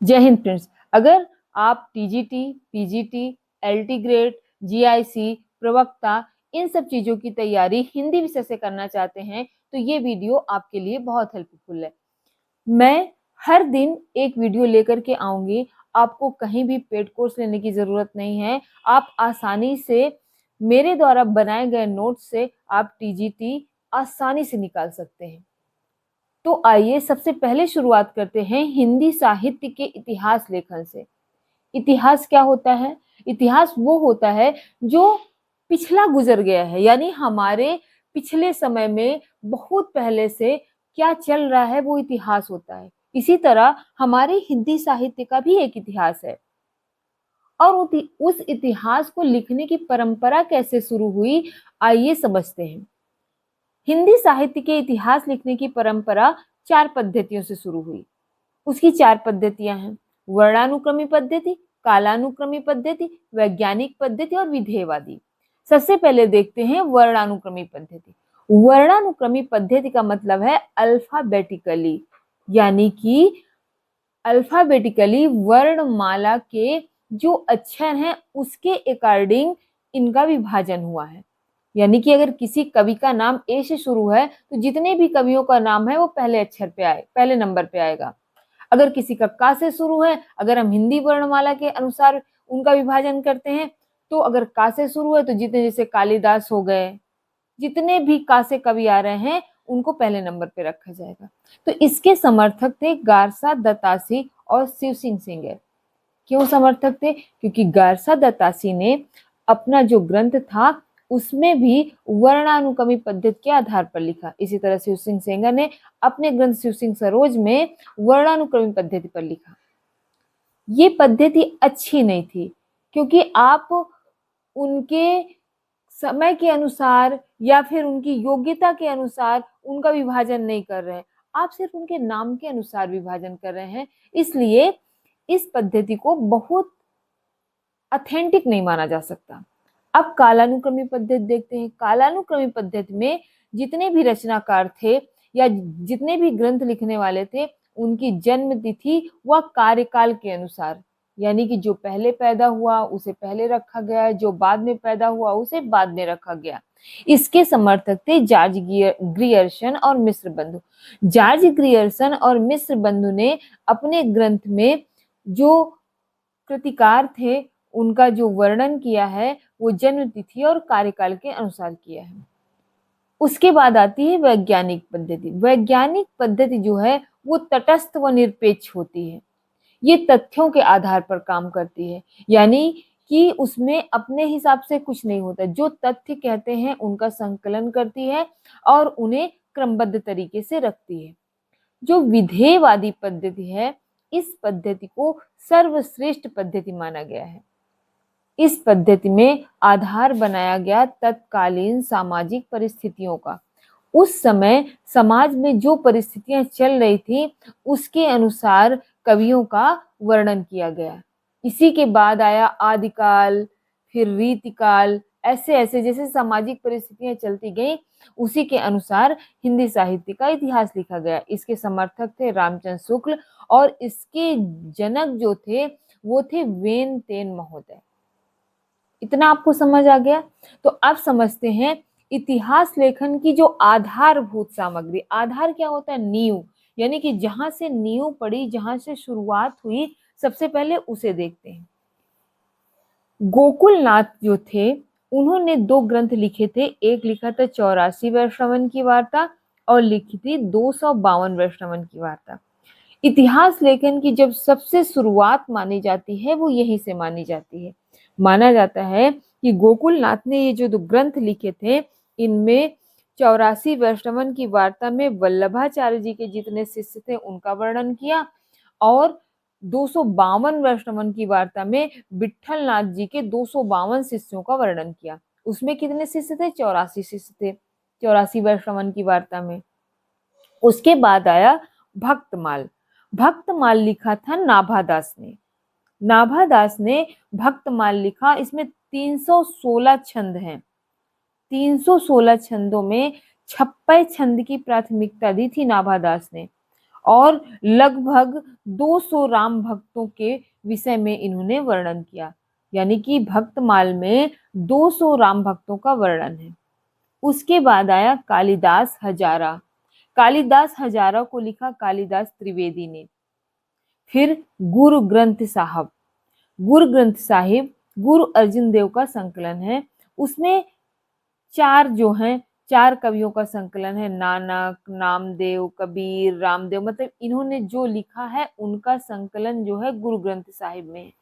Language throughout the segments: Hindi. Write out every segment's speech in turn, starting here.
जय हिंद फ्रेंड्स। अगर आप TGT, PGT, LT grade, GIC, प्रवक्ता इन सब चीजों की तैयारी हिंदी विषय से करना चाहते हैं तो ये वीडियो आपके लिए बहुत हेल्पफुल है। मैं हर दिन एक वीडियो लेकर के आऊंगी। आपको कहीं भी पेड कोर्स लेने की जरूरत नहीं है। आप आसानी से मेरे द्वारा बनाए गए नोट्स से आप टीजीटी आसानी से निकाल सकते हैं। तो आइए सबसे पहले शुरुआत करते हैं हिंदी साहित्य के इतिहास लेखन से। इतिहास क्या होता है? इतिहास वो होता है जो पिछला गुजर गया है, यानी हमारे पिछले समय में बहुत पहले से क्या चल रहा है वो इतिहास होता है। इसी तरह हमारे हिंदी साहित्य का भी एक इतिहास है और उस इतिहास को लिखने की परंपरा कैसे शुरू हुई, आइए समझते हैं। हिंदी साहित्य के इतिहास लिखने की परंपरा 4 पद्धतियों से शुरू हुई। उसकी 4 पद्धतियां हैं: वर्णानुक्रमी पद्धति, कालानुक्रमी पद्धति, वैज्ञानिक पद्धति और विधेयवादी। सबसे पहले देखते हैं वर्णानुक्रमी पद्धति। वर्णानुक्रमी पद्धति का मतलब है अल्फाबेटिकली, यानी कि अल्फाबेटिकली वर्णमाला के जो अक्षर हैं उसके अकॉर्डिंग इनका विभाजन हुआ है। यानी कि अगर किसी कवि का नाम ए से शुरू है तो जितने भी कवियों का नाम है वो पहले अक्षर पे आए, पहले नंबर पे आएगा। अगर किसी का का से शुरू है, अगर हम हिंदी वर्णमाला के अनुसार उनका विभाजन करते हैं तो अगर का से शुरू है तो जितने जैसे कालिदास हो गए, जितने भी का से कवि आ रहे हैं उनको पहले नंबर पे रखा जाएगा। तो इसके समर्थक थे गारसा दत्तासी और शिव सिंह सेंगर। क्यों समर्थक थे? क्योंकि गारसा दत्तासी ने अपना जो ग्रंथ था उसमें भी वर्णानुक्रमी पद्धति के आधार पर लिखा। इसी तरह शिव सिंह सेंगर ने अपने ग्रंथ शिव सिंह सरोज में वर्णानुक्रमी पद्धति पर लिखा। ये पद्धति अच्छी नहीं थी क्योंकि आप उनके समय के अनुसार या फिर उनकी योग्यता के अनुसार उनका विभाजन नहीं कर रहे हैं, आप सिर्फ उनके नाम के अनुसार विभाजन कर रहे हैं। इसलिए इस पद्धति को बहुत ऑथेंटिक नहीं माना जा सकता। अब कालानुक्रमी पद्धति देखते हैं। कालानुक्रमी पद्धति में जितने भी रचनाकार थे या जितने भी ग्रंथ लिखने वाले थे उनकी जन्म तिथि व कार्यकाल के अनुसार, यानी कि जो पहले पैदा हुआ उसे पहले रखा गया, जो बाद में पैदा हुआ उसे बाद में रखा गया। इसके समर्थक थे जॉर्ज ग्रियर्सन और मिस्र बंधु। जॉर्ज ग्रियर्सन और मिस्र बंधु ने अपने ग्रंथ में जो कृतिकार थे उनका जो वर्णन किया है वो जन्म तिथि और कार्यकाल के अनुसार किया है। उसके बाद आती है वैज्ञानिक पद्धति। वैज्ञानिक पद्धति जो है वो तटस्थ व निरपेक्ष होती है। ये तथ्यों के आधार पर काम करती है, यानी कि उसमें अपने हिसाब से कुछ नहीं होता। जो तथ्य कहते हैं उनका संकलन करती है और उन्हें क्रमबद्ध तरीके से रखती है। जो विधेयवादी पद्धति है, इस पद्धति को सर्वश्रेष्ठ पद्धति माना गया है। इस पद्धति में आधार बनाया गया तत्कालीन सामाजिक परिस्थितियों का। उस समय समाज में जो परिस्थितियां चल रही थी उसके अनुसार कवियों का वर्णन किया गया। इसी के बाद आया आदिकाल, फिर रीतिकाल, ऐसे ऐसे जैसे सामाजिक परिस्थितियां चलती गई उसी के अनुसार हिंदी साहित्य का इतिहास लिखा गया। इसके समर्थक थे रामचंद्र शुक्ल और इसके जनक जो थे वो थे वेन तेन महोदय। इतना आपको समझ आ गया? तो अब समझते हैं इतिहास लेखन की जो आधारभूत सामग्री। आधार क्या होता है? नींव, यानी कि जहां से नींव पड़ी, जहां से शुरुआत हुई, सबसे पहले उसे देखते हैं। गोकुलनाथ जो थे उन्होंने 2 ग्रंथ लिखे थे। एक लिखा था 84वें श्रवण की वार्ता और लिखी थी 252वें श्रवण की वार्ता। इतिहास लेखन की जब सबसे शुरुआत मानी जाती है वो यहीं से मानी जाती है। माना जाता है कि गोकुलनाथ ने ये जो 2 ग्रंथ लिखे थे इनमें 84वें श्रवण की वार्ता में वल्लभाचार्य जी के जितने शिष्य थे उनका वर्णन किया और 252वें श्रवण की वार्ता में विट्ठलनाथ जी के 252 शिष्यों का वर्णन किया। उसमें कितने शिष्य थे? 84 शिष्य थे 84वें श्रवण की वार्ता में। उसके बाद आया भक्तमाल। भक्तमाल लिखा था नाभादास ने। नाभादास ने भक्तमाल लिखा। इसमें 316 छंद हैं। 316 छंदों में 56 छंद की प्राथमिकता दी थी नाभादास ने और लगभग 200 राम भक्तों के विषय में इन्होंने वर्णन किया। यानी कि भक्तमाल में 200 राम भक्तों का वर्णन है। उसके बाद आया कालिदास हजारा। कालिदास हजारा को लिखा कालिदास त्रिवेदी ने। फिर गुरु ग्रंथ साहब। गुरु ग्रंथ साहिब गुरु अर्जुन देव का संकलन है। उसमें चार कवियों का संकलन है। नानक, नामदेव, कबीर, रामदेव, मतलब इन्होंने जो लिखा है उनका संकलन जो है गुरु ग्रंथ साहिब में है।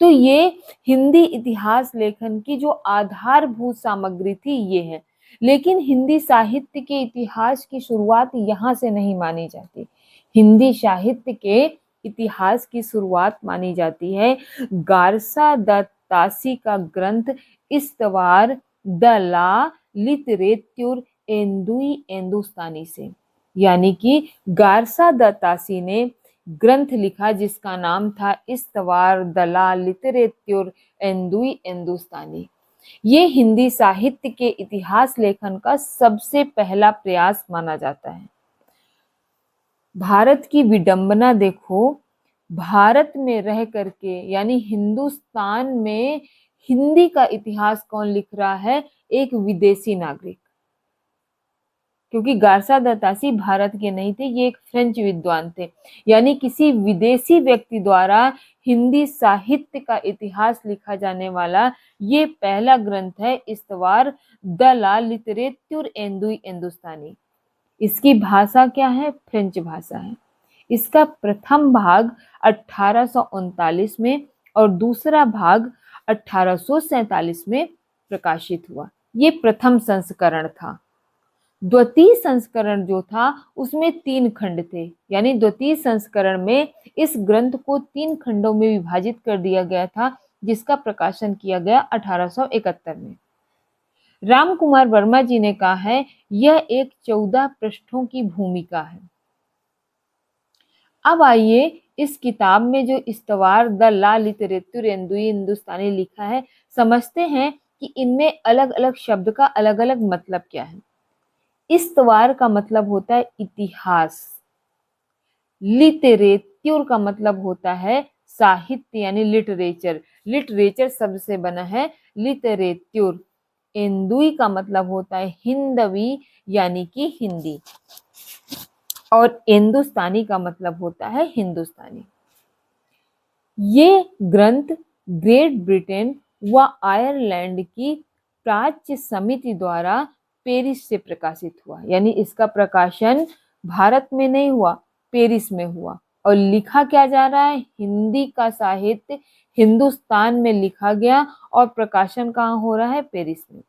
तो ये हिंदी इतिहास लेखन की जो आधारभूत सामग्री थी ये है। लेकिन हिंदी साहित्य के इतिहास की शुरुआत यहाँ से नहीं मानी जाती। हिंदी साहित्य के इतिहास की शुरुआत मानी जाती है गारसा दत्तासी का ग्रंथ इस्तवार द ला लिटरेच्योर एंदुई एंदुस्तानी से। यानी कि गारसा दत्तासी ने ग्रंथ लिखा जिसका नाम था इस्तवार द ला लिटरेच्योर एंदुई एंदुस्तानी। ये हिंदी साहित्य के इतिहास लेखन का सबसे पहला प्रयास माना जाता है। भारत की विडंबना देखो, भारत में रह करके यानी हिंदुस्तान में हिंदी का इतिहास कौन लिख रहा है? एक विदेशी नागरिक। क्योंकि गारसा दत्तासी भारत के नहीं थे, ये एक फ्रेंच विद्वान थे। यानी किसी विदेशी व्यक्ति द्वारा हिंदी साहित्य का इतिहास लिखा जाने वाला ये पहला ग्रंथ है इस्तवार द ला लिटरेच्योर एंदुई एंदुस्तानी। इसकी भाषा क्या है? फ्रेंच भाषा है। इसका प्रथम भाग 1839 में और दूसरा भाग 1847 में प्रकाशित हुआ। ये प्रथम संस्करण था। द्वितीय संस्करण जो था उसमें 3 खंड थे। यानी द्वितीय संस्करण में इस ग्रंथ को 3 खंडों में विभाजित कर दिया गया था, जिसका प्रकाशन किया गया 1871 में। राम कुमार वर्मा जी ने कहा है यह एक 14 पृष्ठों की भूमिका है। अब आइए इस किताब में जो इस्तवार द ला लिटरेच्योर एंदुई हिंदुस्तानी लिखा है, समझते हैं कि इनमें अलग अलग शब्द का अलग अलग मतलब क्या है। इस्तवार का मतलब होता है इतिहास, लिटरेच्योर का मतलब होता है साहित्य यानी लिटरेचर। लिटरेचर शब्द से बना है लिटरेच्योर। एंदुई का मतलब होता है हिंदवी यानी कि हिंदी, और हिंदुस्तानी का मतलब होता है हिंदुस्तानी। ये ग्रंथ ग्रेट ब्रिटेन व आयरलैंड की प्राच्य समिति द्वारा पेरिस से प्रकाशित हुआ। यानी इसका प्रकाशन भारत में नहीं हुआ, पेरिस में हुआ। और लिखा क्या जा रहा है? हिंदी का साहित्य हिंदुस्तान में लिखा गया और प्रकाशन कहाँ हो रहा है? पेरिस में।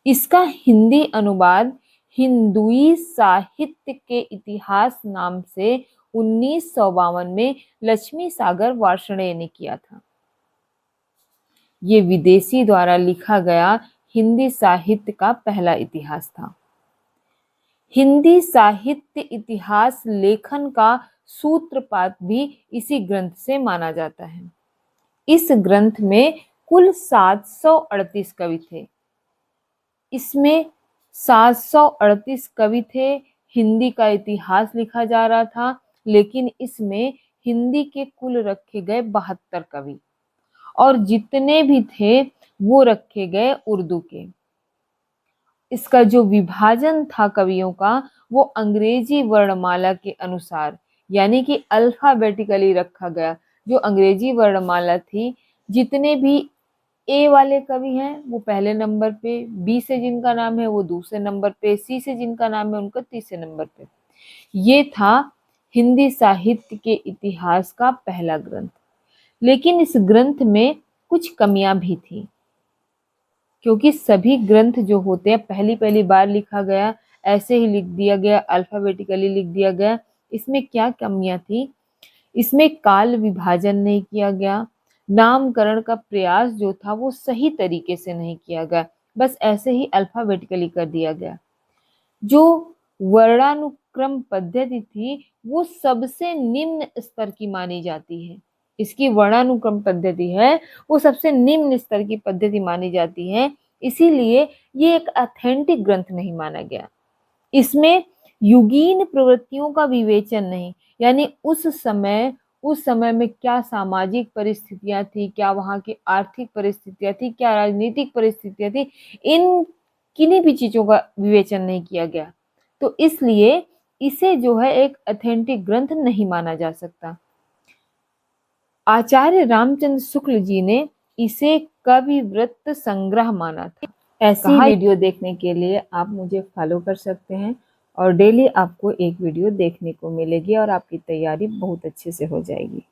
इसका हिंदी अनुवाद हिंदुई साहित्य के इतिहास नाम से 1952 में लक्ष्मी सागर वार्ष्णेय ने किया था। ये विदेशी द्वारा लिखा गया हिंदी साहित्य का पहला इतिहास था। हिंदी साहित्य इतिहास लेखन का सूत्रपात भी इसी ग्रंथ से माना जाता है। इस ग्रंथ में कुल 738 कवि थे। इसमें 738 कवि थे। हिंदी का इतिहास लिखा जा रहा था, लेकिन इसमें हिंदी के कुल रखे गए 72 कवि, और जितने भी थे वो रखे गए उर्दू के। इसका जो विभाजन था कवियों का वो अंग्रेजी वर्णमाला के अनुसार, यानी कि अल्फाबेटिकली रखा गया। जो अंग्रेजी वर्णमाला थी, जितने भी ए वाले कवि हैं वो पहले नंबर पे, बी से जिनका नाम है वो दूसरे नंबर पे, सी से जिनका नाम है उनका तीसरे नंबर पे। ये था हिंदी साहित्य के इतिहास का पहला ग्रंथ। लेकिन इस ग्रंथ में कुछ कमियां भी थी, क्योंकि सभी ग्रंथ जो होते हैं पहली बार लिखा गया, ऐसे ही लिख दिया गया, अल्फाबेटिकली लिख दिया गया। इसमें क्या कमियां थी? इसमें काल विभाजन नहीं किया गया। नामकरण का प्रयास जो था वो सही तरीके से नहीं किया गया, बस ऐसे ही अल्फाबेटिकली कर दिया गया। जो वर्णानुक्रम पद्धति थी वो सबसे निम्न स्तर की मानी जाती है। इसकी वर्णानुक्रम पद्धति है वो सबसे निम्न स्तर की पद्धति मानी जाती है, इसीलिए ये एक ऑथेंटिक ग्रंथ नहीं माना गया। इसमें युगीन प्रवृत्तियों का विवेचन नहीं, यानी उस समय में क्या सामाजिक परिस्थितियां थी, क्या वहां की आर्थिक परिस्थितियां थी, क्या राजनीतिक परिस्थितियां थी, इन किन्हीं भी चीजों का विवेचन नहीं किया गया। तो इसलिए इसे जो है एक ऑथेंटिक ग्रंथ नहीं माना जा सकता। आचार्य रामचंद्र शुक्ल जी ने इसे कविवृत्त संग्रह माना था। ऐसी वीडियो देखने के लिए आप मुझे फॉलो कर सकते हैं और डेली आपको एक वीडियो देखने को मिलेगी और आपकी तैयारी बहुत अच्छे से हो जाएगी।